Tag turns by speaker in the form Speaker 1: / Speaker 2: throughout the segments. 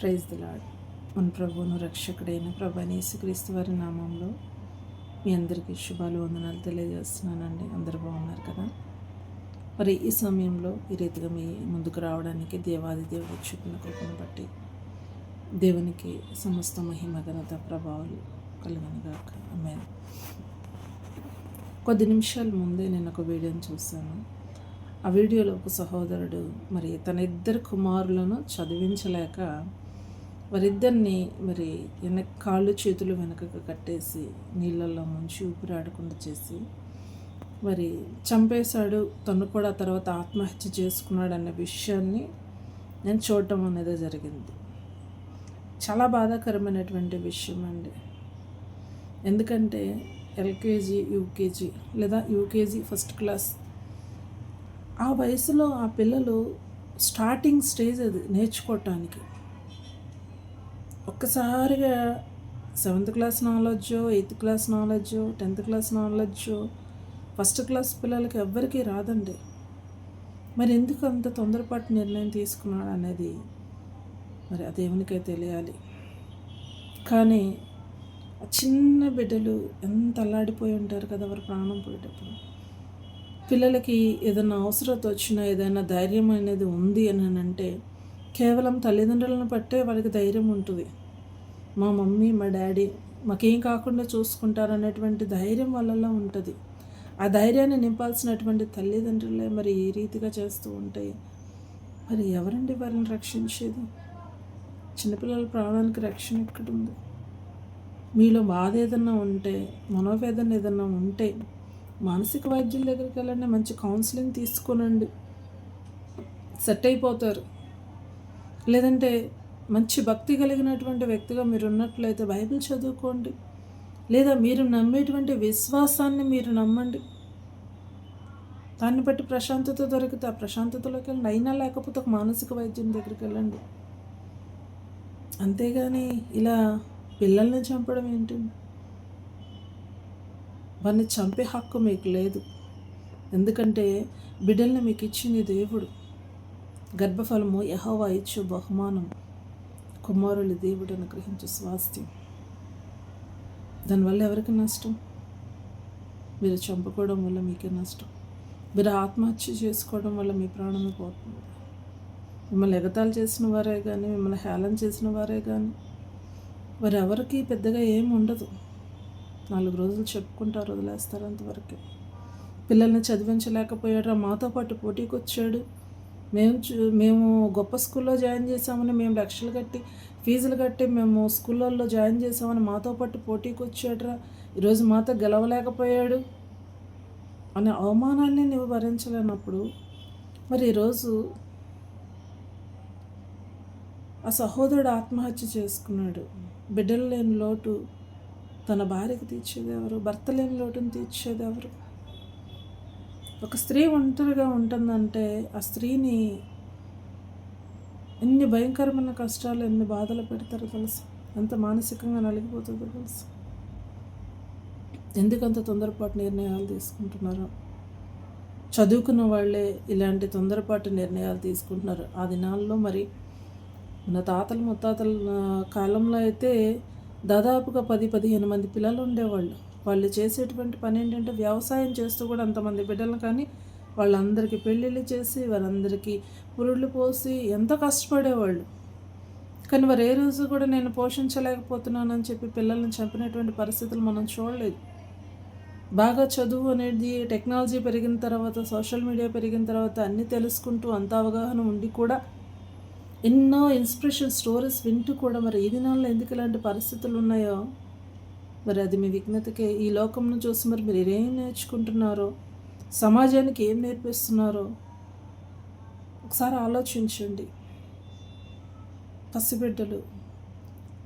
Speaker 1: Praise the lord. మన ప్రభువును రక్షకుడైన ప్రభువైన యేసుక్రీస్తు వారి నామంలో మీ అందరికీ శుభాలు వందనాలు తెలియజేస్తున్నానండి. అందరూ బాగున్నారు కదా? మరి ఈ సమయంలో ఈ రీతిగా మీ ముందుకు రావడానికి దేవాది దేవుడు చూపిన కృపను బట్టి దేవునికి సమస్త మహిమ ఘనత ప్రభావాలు కలుగనుగాక. ఆమేన్. కొద్ది నిమిషాల ముందే నేను ఒక వీడియోని చూశాను. ఆ వీడియోలో ఒక సహోదరుడు మరి తన ఇద్దరు కుమారులను చదివించలేక వారిద్దరిని మరి కాళ్ళు చేతులు వెనకకు కట్టేసి నీళ్ళల్లో ముంచి ఊపిరాడకుండా చేసి మరి చంపేశాడు. తను కూడా తర్వాత ఆత్మహత్య చేసుకున్నాడు అనే విషయాన్ని నేను చూడటం అనేది జరిగింది. చాలా బాధాకరమైనటువంటి విషయం అండి. ఎందుకంటే ఎల్కేజీ, యూకేజీ లేదా యూకేజీ ఫస్ట్ క్లాస్ ఆ వయసులో ఆ పిల్లలు స్టార్టింగ్ స్టేజ్ అది నేర్చుకోవటానికి. ఒక్కసారిగా 7th క్లాస్ నాలెడ్జో, 8th క్లాస్ నాలెడ్జో, 10th క్లాస్ నాలెడ్జో ఫస్ట్ క్లాస్ పిల్లలకి ఎవ్వరికీ రాదండి. మరి ఎందుకు అంత తొందరపాటు నిర్ణయం తీసుకున్నాడు అనేది మరి ఆ దేవునికే తెలియాలి. కానీ ఆ చిన్న బిడ్డలు ఎంత అల్లాడిపోయి ఉంటారు కదా వారు ప్రాణం పోయేటప్పుడు. పిల్లలకి ఏదైనా అవసరత వచ్చినా, ఏదైనా ధైర్యం అనేది ఉంది అని అంటే కేవలం తల్లిదండ్రులను బట్టే వాళ్ళకి ధైర్యం ఉంటుంది. మా మమ్మీ, మా డాడీ మాకేం కాకుండా చూసుకుంటారనేటువంటి ధైర్యం వాళ్ళలో ఉంటుంది. ఆ ధైర్యాన్ని నింపాల్సినటువంటి తల్లిదండ్రులే మరి ఈ రీతిగా చేస్తూ ఉంటాయి. మరి ఎవరండి వారిని రక్షించేది? చిన్నపిల్లల ప్రాణానికి రక్షణ ఎక్కడుంది? మీలో బాధ ఏదన్నా ఉంటే, మనోవేదన ఏదన్నా ఉంటే మానసిక వైద్యుల దగ్గరికి వెళ్ళండి, మంచి కౌన్సిలింగ్ తీసుకోనండి, సెట్ అయిపోతారు. లేదంటే మంచి భక్తి కలిగినటువంటి వ్యక్తిగా మీరు ఉన్నట్లయితే బైబిల్ చదువుకోండి, లేదా మీరు నమ్మేటువంటి విశ్వాసాన్ని మీరు నమ్మండి. దాన్ని బట్టి ప్రశాంతత దొరికితే ఆ ప్రశాంతతలోకి వెళ్ళండి. అయినా లేకపోతే ఒక మానసిక వైద్యం దగ్గరికి వెళ్ళండి. అంతేగాని ఇలా పిల్లల్ని చంపడం ఏంటండి? వారిని చంపే హక్కు మీకు లేదు. ఎందుకంటే బిడ్డల్ని మీకు ఇచ్చింది దేవుడు. గర్భఫలము యెహోవా ఇచ్చు బహుమానం, కుమారులు దేవుడు అనుగ్రహించే స్వాస్థ్యం. దానివల్ల ఎవరికి నష్టం? మీరు చంపుకోవడం వల్ల మీకే నష్టం. మీరు ఆత్మహత్య చేసుకోవడం వల్ల మీ ప్రాణమే పోతుంది. మిమ్మల్ని ఎగతాళి చేసిన వారే కానీ, మిమ్మల్ని హేళన చేసిన వారే కానీ వారు ఎవరికి పెద్దగా ఏమి ఉండదు. 4 రోజులు చెప్పుకుంటారు, వదిలేస్తారు అంతవరకే. పిల్లల్ని చదివించలేకపోయాడు, మాతో పాటు పోటీకి వచ్చాడు, మేము గొప్ప స్కూల్లో జాయిన్ చేసామని, మేము లక్షలు కట్టి ఫీజులు కట్టి మేము స్కూళ్ళల్లో జాయిన్ చేసామని మాతో పాటు పోటీకి వచ్చాడురా, ఈరోజు మాతో గెలవలేకపోయాడు అనే అవమానాన్ని నువ్వు భరించలేనప్పుడు మరి ఈరోజు ఆ సహోదరుడు ఆత్మహత్య చేసుకున్నాడు. బిడ్డలు లేని లోటు తన భార్యకు తీర్చేది ఎవరు? భర్త లేని లోటును తీర్చేది ఎవరు? ఒక స్త్రీ ఒంటరిగా ఉంటుందంటే ఆ స్త్రీని ఎన్ని భయంకరమైన కష్టాలు, ఎన్ని బాధలు పెడతారో తెలుసు. ఎంత మానసికంగా నలిగిపోతుందో తెలుసు. ఎందుకంత తొందరపాటు నిర్ణయాలు తీసుకుంటున్నారు? చదువుకున్న వాళ్ళే ఇలాంటి తొందరపాటు నిర్ణయాలు తీసుకుంటున్నారు. ఆ దినాల్లో మరి మన తాతలు ముత్తాతల కాలంలో అయితే దాదాపుగా 10-15 మంది పిల్లలు ఉండేవాళ్ళు. వాళ్ళు చేసేటువంటి పని ఏంటంటే వ్యవసాయం చేస్తూ కూడా అంతమంది బిడ్డలను కానీ వాళ్ళందరికీ పెళ్ళిళ్ళు చేసి వారందరికీ పురుళ్ళు పోసి ఎంత కష్టపడేవాళ్ళు. కానీ వారు ఏ రోజు కూడా నేను పోషించలేకపోతున్నానని చెప్పి పిల్లల్ని చంపినటువంటి పరిస్థితులు మనం చూడలేదు. బాగా చదువు అనేది టెక్నాలజీ పెరిగిన తర్వాత, సోషల్ మీడియా పెరిగిన తర్వాత అన్నీ తెలుసుకుంటూ అంత అవగాహన ఉండి కూడా ఎన్నో ఇన్స్పిరేషన్ స్టోరీస్ వింటూ కూడా మరి ఈ దినాల్లో ఎందుకు ఇలాంటి పరిస్థితులు ఉన్నాయో మరి అది మీ విఘ్నతకే. ఈ లోకంను చూసి మరి మీరు ఏం నేర్చుకుంటున్నారో, సమాజానికి ఏం నేర్పిస్తున్నారో ఒకసారి ఆలోచించండి. పసిబిడ్డలు,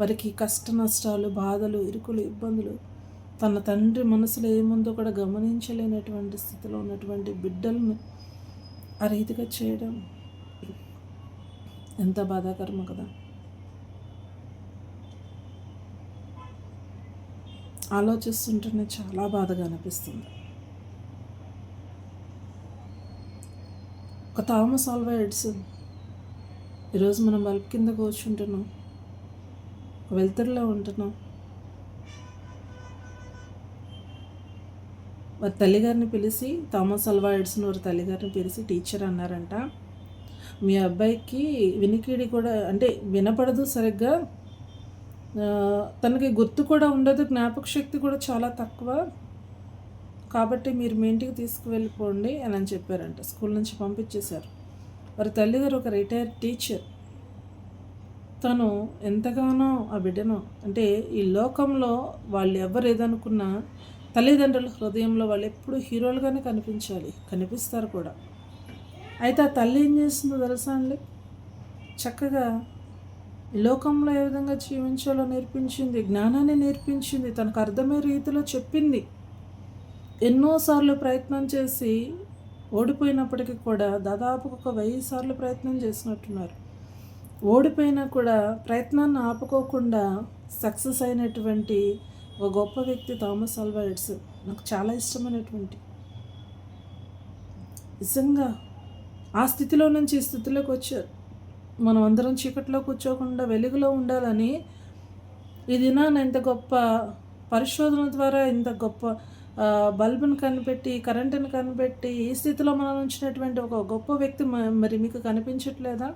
Speaker 1: వారికి కష్ట నష్టాలు, బాధలు, ఇరుకులు, ఇబ్బందులు, తన తండ్రి మనసులో ఏముందో కూడా గమనించలేనటువంటి స్థితిలో ఉన్నటువంటి బిడ్డలను ఆ రీతిగా చేయడం ఎంత బాధాకరమో కదా. ఆలోచిస్తుంటేనే చాలా బాధగా అనిపిస్తుంది. ఒక థామస్ ఆల్వా ఎడిసన్, ఈరోజు మనం బల్బ్ కింద కూర్చుంటున్నాం. వెలుతురులో ఉంటున్నాం. వారి తల్లిగారిని పిలిచి, థామస్ అల్వా ఎడిసన్ వారి తల్లిగారిని పిలిచి టీచర్ అన్నారంట, మీ అబ్బాయికి వినికిడి కూడా అంటే వినపడదు సరిగ్గా, తనకి గుర్తు కూడా ఉండదు, జ్ఞాపక శక్తి కూడా చాలా తక్కువ, కాబట్టి మీరు మీ ఇంటికి తీసుకువెళ్ళిపోండి అని చెప్పారంట. స్కూల్ నుంచి పంపించేశారు. వారి తల్లిగారు ఒక రిటైర్డ్ టీచర్. తను ఎంతగానో ఆ బిడ్డను అంటే ఈ లోకంలో వాళ్ళు ఎవరు ఏదనుకున్నా తల్లిదండ్రుల హృదయంలో వాళ్ళు ఎప్పుడు హీరోలుగానే కనిపిస్తారు కూడా. అయితే ఆ తల్లి ఏం చేస్తుందో తెలుసా అండి, చక్కగా ఈ లోకంలో ఏ విధంగా జీవించాలో నేర్పించింది, జ్ఞానాన్ని నేర్పించింది, తనకు అర్థమయ్యే రీతిలో చెప్పింది. ఎన్నోసార్లు ప్రయత్నం చేసి ఓడిపోయినప్పటికీ కూడా దాదాపు ఒక 1000 సార్లు ప్రయత్నం చేసినట్టున్నారు. ఓడిపోయినా కూడా ప్రయత్నాన్ని ఆపుకోకుండా సక్సెస్ అయినటువంటి ఒక గొప్ప వ్యక్తి థామస్ అల్వా ఎడిసన్. నాకు చాలా ఇష్టమైనటువంటి, నిజంగా ఆ స్థితిలో నుంచి ఈ స్థితిలోకి వచ్చారు. మనం అందరం చీకట్లో కూర్చోకుండా వెలుగులో ఉండాలని ఈ దినాన ఇంత గొప్ప పరిశోధన ద్వారా ఇంత గొప్ప బల్బును కనిపెట్టి, కరెంటును కనిపెట్టి ఈ స్థితిలో మనం ఉంచినటువంటి ఒక గొప్ప వ్యక్తి మరి మీకు కనిపించట్లేదా?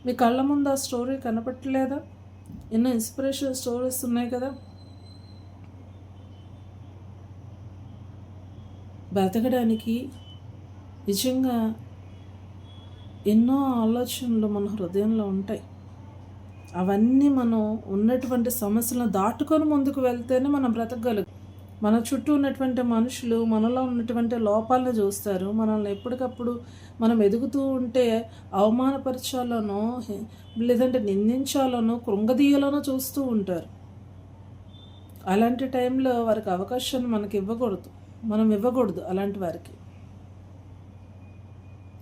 Speaker 1: మీ కళ్ళ ముందు ఆ స్టోరీ కనపట్టలేదా? ఎన్నో ఇన్స్పిరేషన్ స్టోరీస్ ఉన్నాయి కదా. బ్రతకడానికి నిజంగా ఎన్నో ఆలోచనలు మన హృదయంలో ఉంటాయి. అవన్నీ మనం ఉన్నటువంటి సమస్యలను దాటుకొని ముందుకు వెళ్తేనే మనం బ్రతకగలుగుతాం. మన చుట్టూ ఉన్నటువంటి మనుషులు మనలో ఉన్నటువంటి లోపాలను చూస్తారు. మనల్ని ఎప్పటికప్పుడు మనం ఎదుగుతూ ఉంటే అవమానపరచాలనో లేదంటే నిందించాలనో కృంగదీయాలనో చూస్తూ ఉంటారు. అలాంటి టైంలో వారికి అవకాశాన్ని మనం ఇవ్వకూడదు. అలాంటి వారికి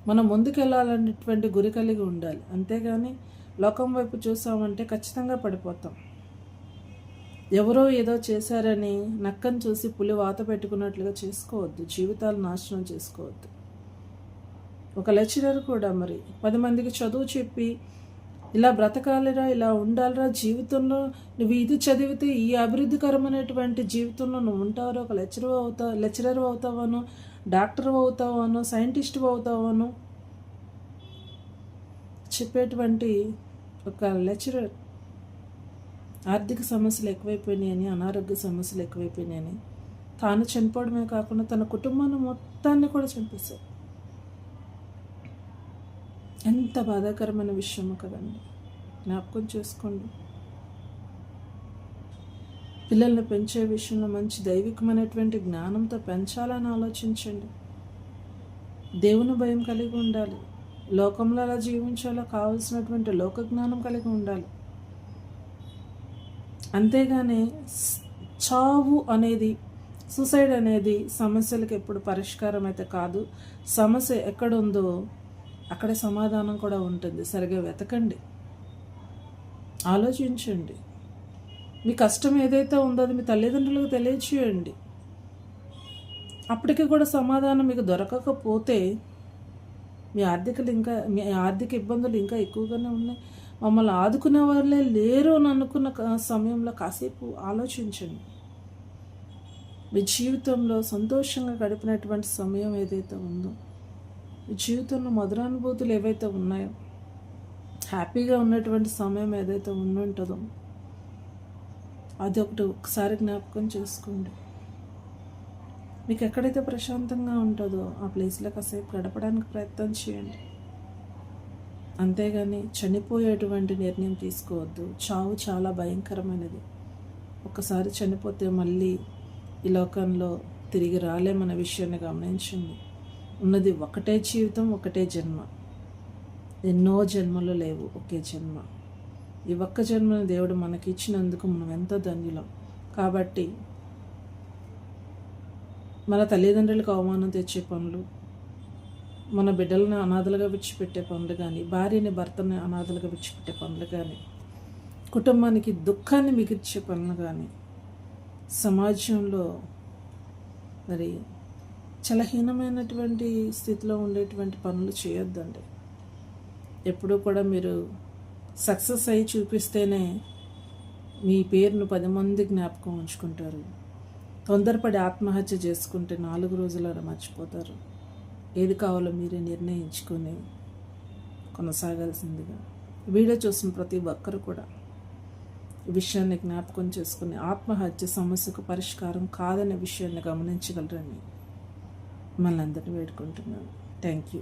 Speaker 1: మనం ముందుకెళ్ళాలనేటువంటి గురి కలిగి ఉండాలి. అంతేగాని లోకం వైపు చూసామంటే ఖచ్చితంగా పడిపోతాం. ఎవరో ఏదో చేశారని నక్కను చూసి పులి వాత పెట్టుకున్నట్లుగా చేసుకోవద్దు. జీవితాలు నాశనం చేసుకోవద్దు. ఒక లెక్చరర్ కూడా మరి 10 మందికి చదువు చెప్పి ఇలా బ్రతకాలిరా, ఇలా ఉండాలిరా, జీవితంలో నువ్వు ఇది చదివితే ఈ అభివృద్ధికరమైనటువంటి జీవితంలో నువ్వు ఉంటావు, ఒక లెక్చరర్ అవుతావను, డాక్టర్ అవుతావను, సైంటిస్ట్ అవుతావను చెప్పేటువంటి ఒక లెక్చరర్ ఆర్థిక సమస్యలు ఎక్కువైపోయినాయని, అనారోగ్య సమస్యలు ఎక్కువైపోయినాయని తాను చనిపోవడమే కాకుండా తన కుటుంబాన్ని మొత్తాన్ని కూడా చంపేశారు. ఎంత బాధాకరమైన విషయమో కదండి. జ్ఞాపకం చేసుకోండి. పిల్లల్ని పెంచే విషయంలో మంచి దైవికమైనటువంటి జ్ఞానంతో పెంచాలని ఆలోచించండి. దేవుని భయం కలిగి ఉండాలి. లోకంలో అలా జీవించాలో కావలసినటువంటి లోక జ్ఞానం కలిగి ఉండాలి. అంతేగాని చావు అనేది, సూసైడ్ అనేది సమస్యలకు ఎప్పుడు పరిష్కారం అయితే కాదు. సమస్య ఎక్కడుందో అక్కడే సమాధానం కూడా ఉంటుంది. సరిగా వెతకండి, ఆలోచించండి. మీ కష్టం ఏదైతే ఉందో అది మీ తల్లిదండ్రులకు తెలియచేయండి. అప్పటికి కూడా సమాధానం మీకు దొరకకపోతే మీ ఆర్థిక ఇబ్బందులు ఇంకా ఎక్కువగానే ఉన్నాయి, మమ్మల్ని ఆదుకునే వాళ్ళే లేరు అని అనుకున్న సమయంలో కాసేపు ఆలోచించండి. మీ జీవితంలో సంతోషంగా గడిపినటువంటి సమయం ఏదైతే ఉందో, మీ జీవితంలో మధురానుభూతులు ఏవైతే ఉన్నాయో, హ్యాపీగా ఉన్నటువంటి సమయం ఏదైతే ఉంటుందో అది ఒకసారి జ్ఞాపకం చేసుకోండి. మీకు ఎక్కడైతే ప్రశాంతంగా ఉంటుందో ఆ ప్లేస్లో కాసేపు గడపడానికి ప్రయత్నం చేయండి. అంతేగాని చనిపోయేటువంటి నిర్ణయం తీసుకోవద్దు. చావు చాలా భయంకరమైనది. ఒకసారి చనిపోతే మళ్ళీ ఈ లోకంలో తిరిగి రాలేమన్న విషయాన్ని గమనించండి. ఉన్నది ఒకటే జీవితం, ఒకటే జన్మ. ఎన్నో జన్మలు లేవు, ఒకే జన్మ. ఈ ఒక్క జన్మను దేవుడు మనకి ఇచ్చినందుకు మనం ఎంతో ధన్యులం. కాబట్టి మన తల్లిదండ్రులకు అవమానం తెచ్చే పనులు, మన బిడ్డలను అనాథలుగా విడిచిపెట్టే పనులు కానీ, భార్యని భర్తని అనాథలుగా విడిచిపెట్టే పనులు కానీ, కుటుంబానికి దుఃఖాన్ని మిగిల్చే పనులు కానీ, సమాజంలో మరి చాలా హీనమైనటువంటి స్థితిలో ఉండేటువంటి పనులు చేయొద్దండి. ఎప్పుడూ కూడా మీరు సక్సెస్ అయ్యి చూపిస్తేనే మీ పేరును 10 మంది జ్ఞాపకం ఉంచుకుంటారు. తొందరపడి ఆత్మహత్య చేసుకుంటే 4 రోజులలో మర్చిపోతారు. ఏది కావాలో మీరే నిర్ణయించుకొని కొనసాగాల్సిందిగా వీడియో చూసిన ప్రతి ఒక్కరు కూడా ఈ విషయాన్ని జ్ఞాపకం చేసుకుని ఆత్మహత్య సమస్యకు పరిష్కారం కాదనే విషయాన్ని గమనించగలరని మిమ్మల్ని అందరినీ వేడుకుంటున్నాను. Thank you.